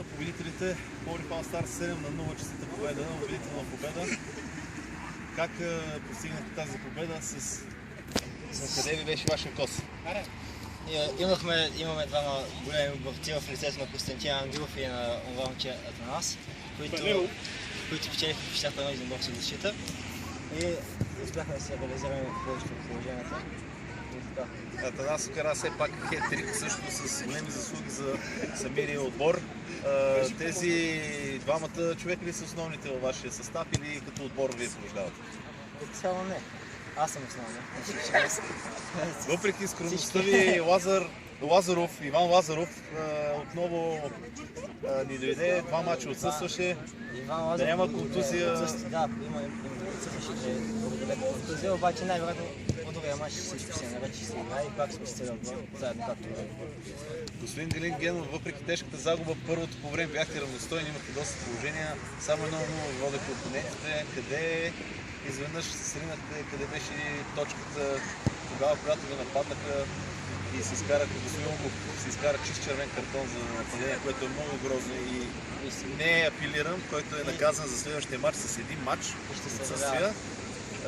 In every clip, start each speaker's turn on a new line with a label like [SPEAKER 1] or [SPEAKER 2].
[SPEAKER 1] победителите. Пловдив All Stars 7-0, честита победа, убедителна победа. Как постигнахте тази победа с къде ви беше вашия кос?
[SPEAKER 2] Имаме двама големи борци в лицето на Константин Ангелов и на това момче Атанас, които печелиха впечатлено единбокс в защита и успяхме да се реализираме повечето от положенията.
[SPEAKER 1] Атанас вкара все пак хет-трик, също с големи заслуги за самия отбор. Тези двамата човека ли са основните във вашия състав или като отбор вие побеждавате?
[SPEAKER 2] Като цяло не. Аз съм основен.
[SPEAKER 1] Въпреки скромността ви, Иван Лазаров отново ни дойде, два мача отсъстваше, да няма контузия.
[SPEAKER 2] Да, има отсъстваше благодаря контузия, обаче най-вероятно по другия мач всичко се наред, че се играе и пак сме с целия отбор, заедно както е.
[SPEAKER 1] Господин Галин Генов, въпреки тежката загуба, първото по време бяхте равностойни, имахте доста положения, само 1-0 водеха опонентите. Къде изведнъж се сринахте, къде беше точката тогава, когато ви нападнаха и се изкараха, господин Уков се изкара чист червен картон за нападение, което е много грозно и не е апелиран, който е наказан за следващия матч с един матч отсъствия.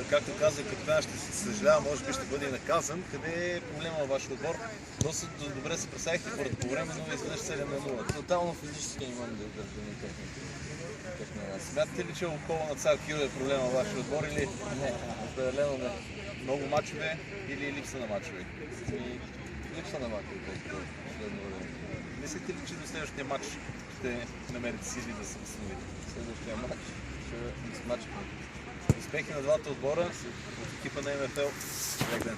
[SPEAKER 1] Както каза капитана, ще се съжалява, може би ще бъде и наказан. Къде е проблема във вашия отбор? Доста добре се представихте по време, но изведнъж 7-0.
[SPEAKER 3] Тотално физически не можем да издържаме техния.
[SPEAKER 1] Смятате ли, че около на Цар Киро е проблема във вашия отбор или
[SPEAKER 3] Не, определено не.
[SPEAKER 1] много мачове или липса на мачове?
[SPEAKER 3] Липса на мачове, последно време.
[SPEAKER 1] Мислите ли, че до следващия матч ще намерите сили да се възстановите?
[SPEAKER 3] Следващия матч ще измачваме.
[SPEAKER 1] Успехи на двата отбора от екипа на МФЛ. Лек ден!